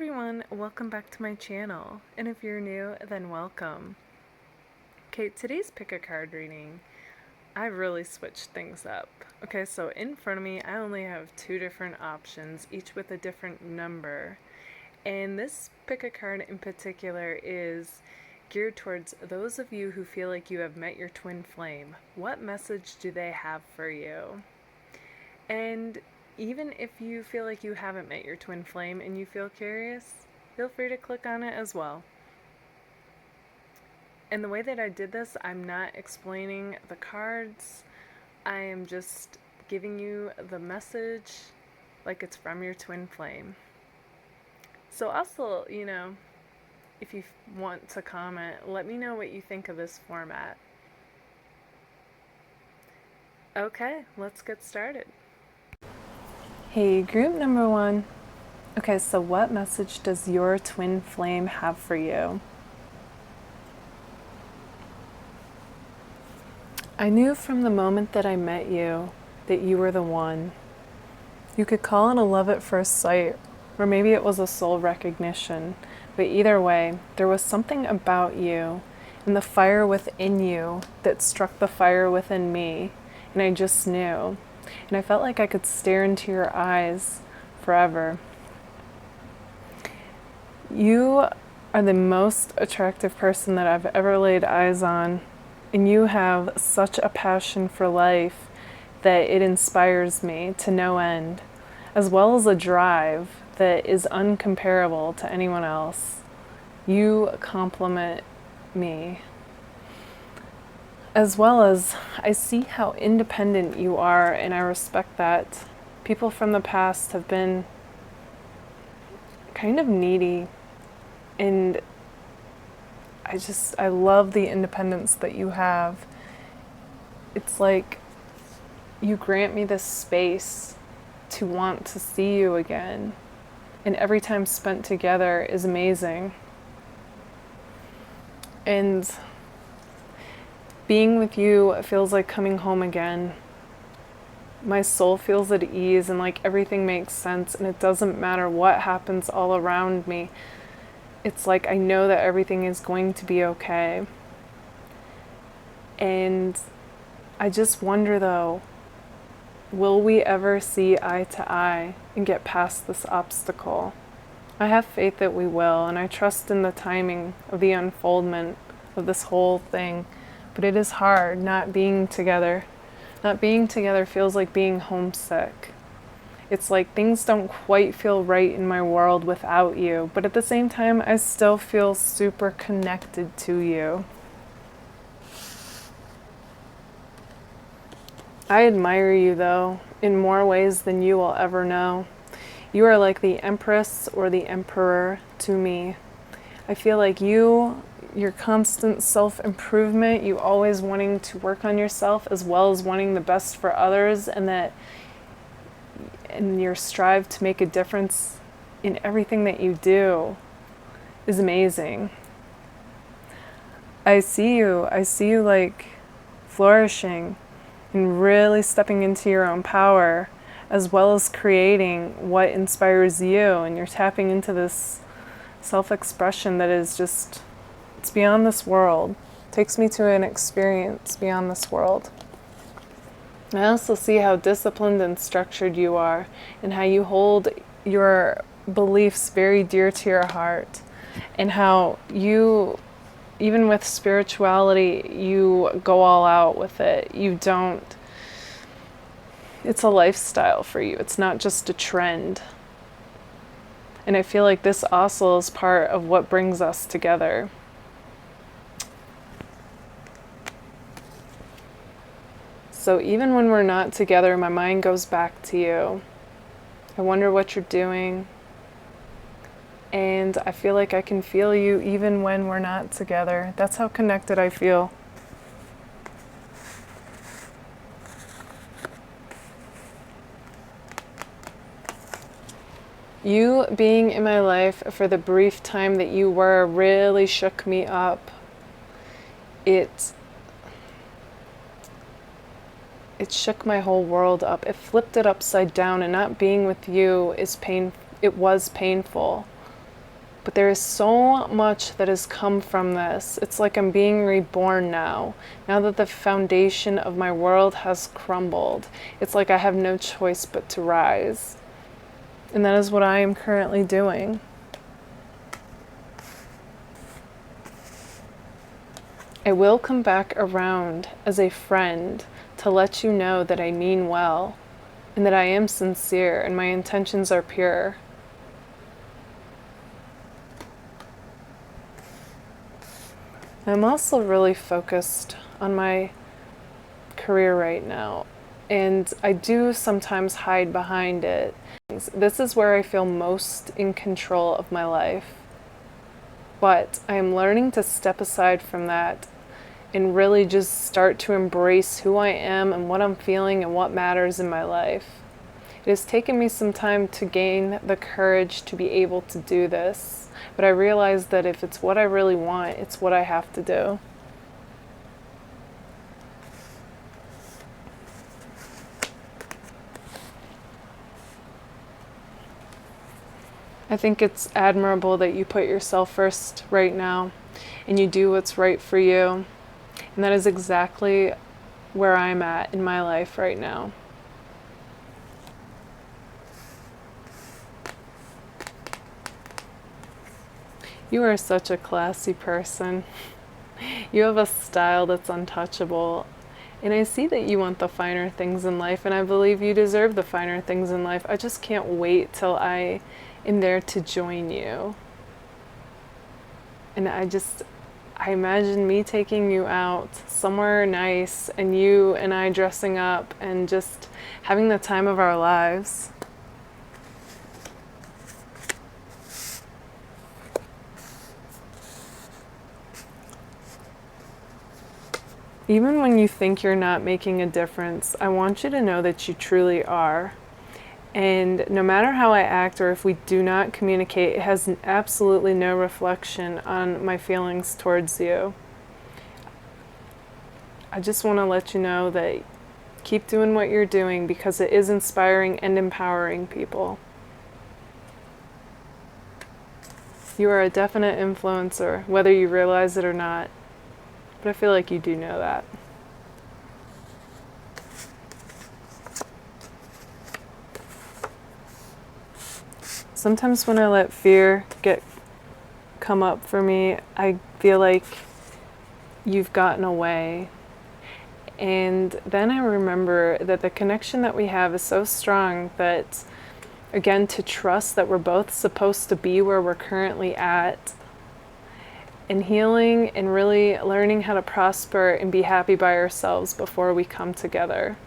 everyone, welcome back to my channel, and if you're new, then welcome. Okay, today's pick a card reading, I really switched things up. Okay, so in front of me, I only have two different options, each with a different number, and this pick a card in particular is geared towards those of you who feel like you have met your twin flame. What message do they have for you? And even if you feel like you haven't met your twin flame and you feel curious, feel free to click on it as well. And the way that I did this, I'm not explaining the cards. I am just giving you the message like it's from your twin flame. So also, if you want to comment, let me know what you think of this format. Okay, let's get started. Hey, group number one. Okay, so what message does your twin flame have for you? I knew from the moment that I met you that you were the one. You could call it a love at first sight, or maybe it was a soul recognition, but either way, there was something about you and the fire within you that struck the fire within me, and I just knew. And I felt like I could stare into your eyes forever. You are the most attractive person that I've ever laid eyes on, and you have such a passion for life that it inspires me to no end, as well as a drive that is uncomparable to anyone else. You complement me. As well as I see how independent you are, and I respect that. People from the past have been kind of needy, and I love the independence that you have. It's like you grant me this space to want to see you again, and every time spent together is amazing. And being with you feels like coming home again. My soul feels at ease and like everything makes sense, and it doesn't matter what happens all around me. It's like I know that everything is going to be okay. And I just wonder though, will we ever see eye to eye and get past this obstacle? I have faith that we will, and I trust in the timing of the unfoldment of this whole thing. But it is hard not being together. Not being together feels like being homesick. It's like things don't quite feel right in my world without you, but at the same time, I still feel super connected to you. I admire you though, in more ways than you will ever know. You are like the Empress or the Emperor to me. I feel like your constant self-improvement, you always wanting to work on yourself as well as wanting the best for others, and your strive to make a difference in everything that you do is amazing. I see you like flourishing and really stepping into your own power, as well as creating what inspires you, and you're tapping into this self-expression that is just, it's beyond this world. It takes me to an experience beyond this world. I also see how disciplined and structured you are, and how you hold your beliefs very dear to your heart, and how you, even with spirituality, you go all out with it. It's a lifestyle for you. It's not just a trend. And I feel like this also is part of what brings us together. So even when we're not together, my mind goes back to you. I wonder what you're doing. And I feel like I can feel you even when we're not together. That's how connected I feel. You being in my life for the brief time that you were really shook me up. It shook my whole world up. It flipped it upside down, and not being with you is it was painful. But there is so much that has come from this. It's like I'm being reborn now. Now that the foundation of my world has crumbled, it's like I have no choice but to rise. And that is what I am currently doing. I will come back around as a friend to let you know that I mean well and that I am sincere and my intentions are pure. I'm also really focused on my career right now, and I do sometimes hide behind it. This is where I feel most in control of my life, but I am learning to step aside from that and really just start to embrace who I am and what I'm feeling and what matters in my life. It has taken me some time to gain the courage to be able to do this. But I realize that if it's what I really want, it's what I have to do. I think it's admirable that you put yourself first right now and you do what's right for you. And that is exactly where I'm at in my life right now. You are such a classy person. You have a style that's untouchable. And I see that you want the finer things in life, and I believe you deserve the finer things in life. I just can't wait till I am there to join you. And I imagine me taking you out somewhere nice and you and I dressing up and just having the time of our lives. Even when you think you're not making a difference, I want you to know that you truly are. And no matter how I act or if we do not communicate, it has absolutely no reflection on my feelings towards you. I just want to let you know that keep doing what you're doing because it is inspiring and empowering people. You are a definite influencer, whether you realize it or not. But I feel like you do know that. Sometimes when I let fear come up for me, I feel like you've gotten away. And then I remember that the connection that we have is so strong that, again, to trust that we're both supposed to be where we're currently at, and healing and really learning how to prosper and be happy by ourselves before we come together.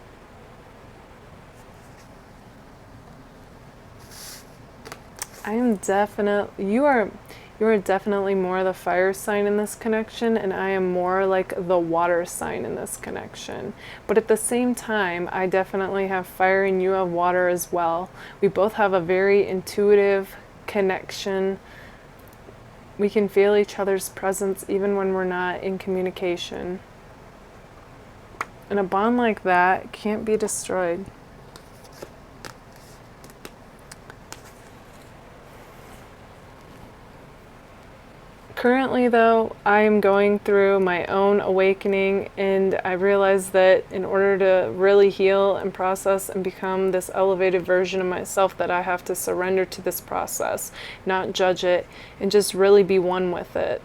You are definitely more the fire sign in this connection, and I am more like the water sign in this connection. But at the same time, I definitely have fire and you have water as well. We both have a very intuitive connection. We can feel each other's presence even when we're not in communication. And a bond like that can't be destroyed. Currently, though, I am going through my own awakening, and I realize that in order to really heal and process and become this elevated version of myself, that I have to surrender to this process, not judge it, and just really be one with it.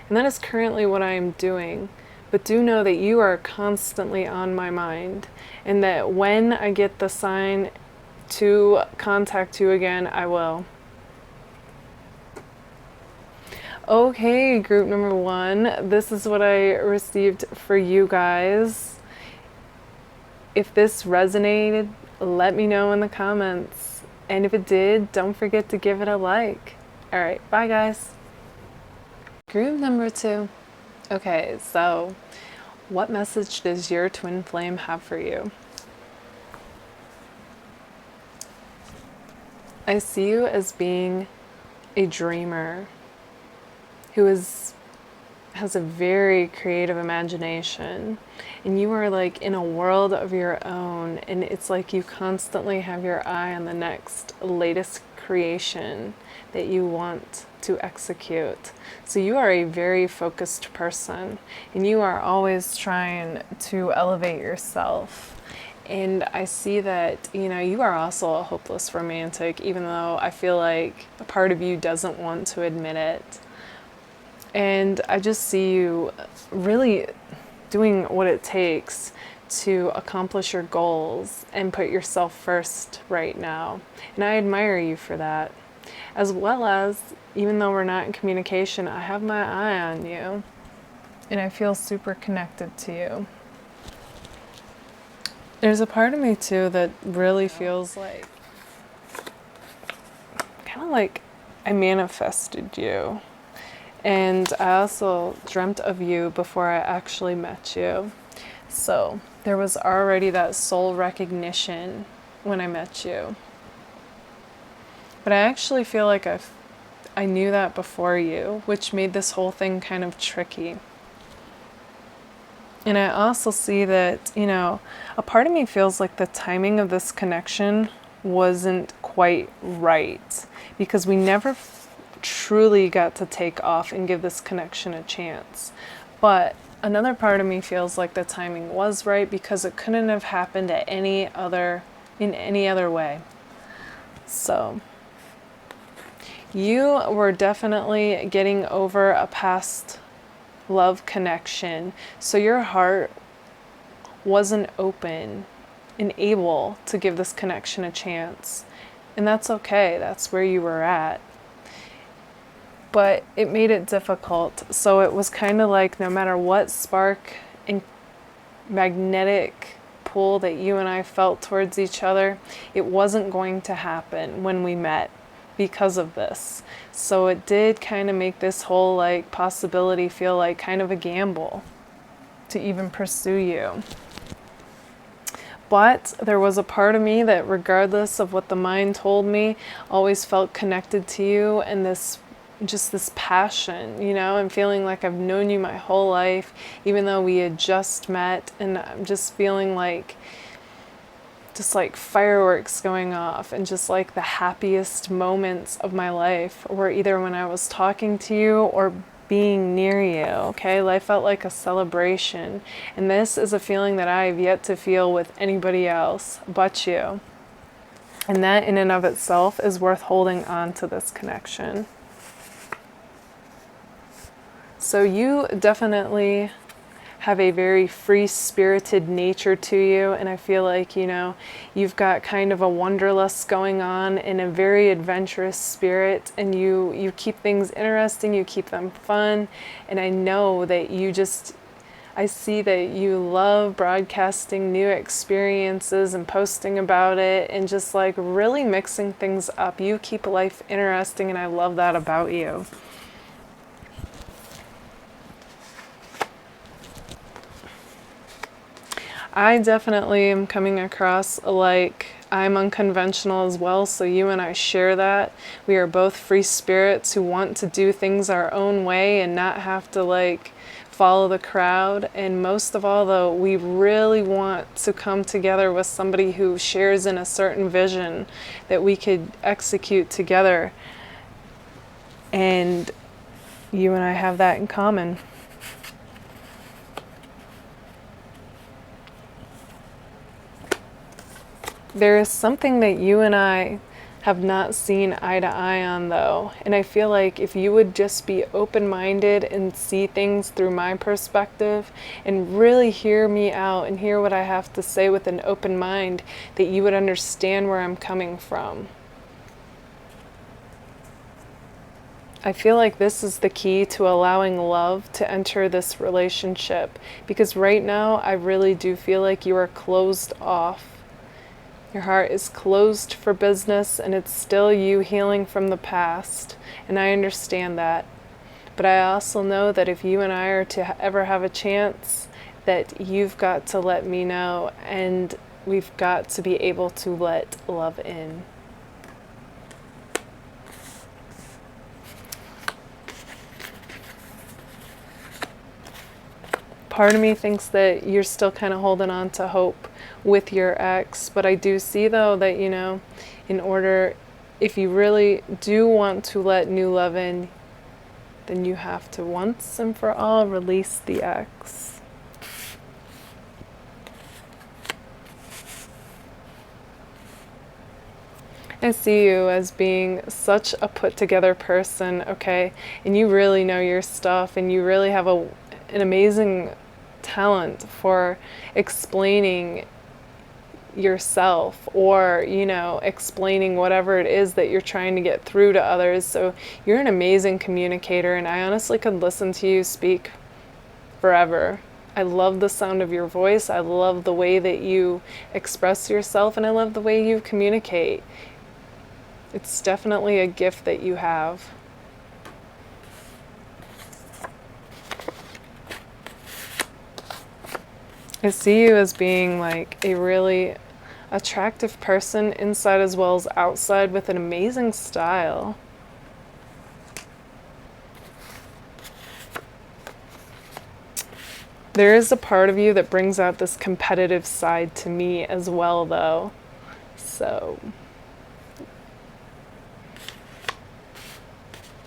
And that is currently what I am doing. But do know that you are constantly on my mind, and that when I get the sign to contact you again, I will. Okay, group number 1, this is what I received for you guys. If this resonated, let me know in the comments. And if it did, don't forget to give it a like. All right, bye guys. Group number 2. Okay, so what message does your twin flame have for you? I see you as being a dreamer who has a very creative imagination, and you are like in a world of your own, and it's like you constantly have your eye on the next latest creation that you want to execute. So you are a very focused person, and you are always trying to elevate yourself. And I see that, you are also a hopeless romantic, even though I feel like a part of you doesn't want to admit it. And I just see you really doing what it takes to accomplish your goals and put yourself first right now. And I admire you for that. As well as, even though we're not in communication, I have my eye on you. And I feel super connected to you. There's a part of me too that really feels like, kind of like I manifested you. And I also dreamt of you before I actually met you. So there was already that soul recognition when I met you. But I actually feel like I knew that before you, which made this whole thing kind of tricky. And I also see that, a part of me feels like the timing of this connection wasn't quite right, because we never truly got to take off and give this connection a chance. But another part of me feels like the timing was right, because it couldn't have happened in any other way. So you were definitely getting over a past love connection, so your heart wasn't open and able to give this connection a chance. And that's okay, that's where you were at. But it made it difficult. So it was kind of like, no matter what spark and magnetic pull that you and I felt towards each other, it wasn't going to happen when we met because of this. So it did kind of make this whole possibility feel like kind of a gamble to even pursue you. But there was a part of me that, regardless of what the mind told me, always felt connected to you, and this passion, and feeling like I've known you my whole life, even though we had just met. And I'm just feeling like fireworks going off, and just like the happiest moments of my life were either when I was talking to you or being near you. Okay, life felt like a celebration, and this is a feeling that I have yet to feel with anybody else but you. And that in and of itself is worth holding on to this connection. So you definitely have a very free-spirited nature to you, and I feel like, you've got kind of a wanderlust going on in a very adventurous spirit, and you keep things interesting, you keep them fun, and I know that I see that you love broadcasting new experiences and posting about it, and just really mixing things up. You keep life interesting, and I love that about you. I definitely am coming across like I'm unconventional as well, so you and I share that. We are both free spirits who want to do things our own way and not have to follow the crowd. And most of all, though, we really want to come together with somebody who shares in a certain vision that we could execute together. And you and I have that in common. There is something that you and I have not seen eye to eye on, though, and I feel like if you would just be open-minded and see things through my perspective and really hear me out and hear what I have to say with an open mind, that you would understand where I'm coming from. I feel like this is the key to allowing love to enter this relationship, because right now I really do feel like you are closed off. Your heart is closed for business, and it's still you healing from the past, and I understand that. But I also know that if you and I are to ever have a chance, that you've got to let me know, and we've got to be able to let love in. Part of me thinks that you're still kind of holding on to hope with your ex, but I do see, though, that in order if you really do want to let new love in, then you have to once and for all release the ex. I see you as being such a put together person, okay? And you really know your stuff, and you really have an amazing talent for explaining yourself, or, you know, explaining whatever it is that you're trying to get through to others. So you're an amazing communicator, and I honestly could listen to you speak forever. I love the sound of your voice. I love the way that you express yourself, and I love the way you communicate. It's definitely a gift that you have. I see you as being like a really attractive person inside as well as outside, with an amazing style. There is a part of you that brings out this competitive side to me as well, though. So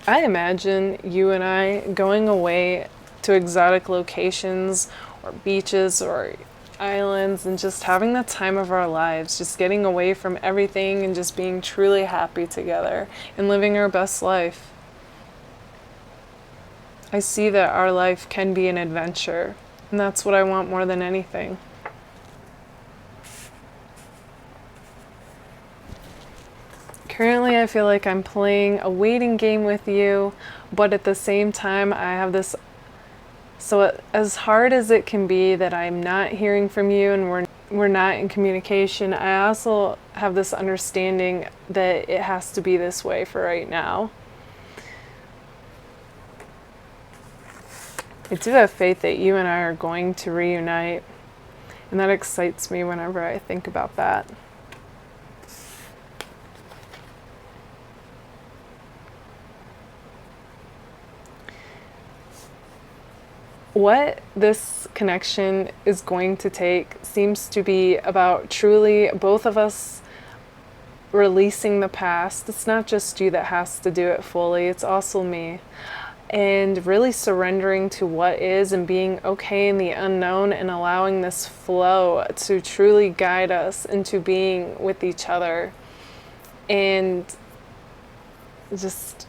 I imagine you and I going away to exotic locations or beaches or islands and just having the time of our lives, just getting away from everything and just being truly happy together and living our best life. I see that our life can be an adventure, and that's what I want more than anything. Currently, I feel like I'm playing a waiting game with you, but at the same time, I have this, so as hard as it can be that I'm not hearing from you and we're not in communication, I also have this understanding that it has to be this way for right now. I do have faith that you and I are going to reunite, and that excites me whenever I think about that. What this connection is going to take seems to be about truly both of us releasing the past. It's not just you that has to do it fully, it's also me. And really surrendering to what is and being okay in the unknown and allowing this flow to truly guide us into being with each other. And just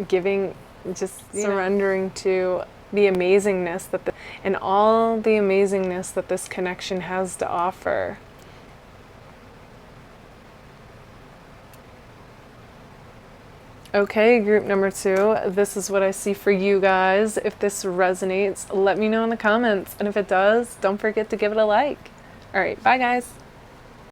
giving, just surrendering to the amazingness that and all the amazingness that this connection has to offer. Okay, group number 2, this is what I see for you guys. If this resonates, let me know in the comments, and if it does, don't forget to give it a like. All right, bye guys.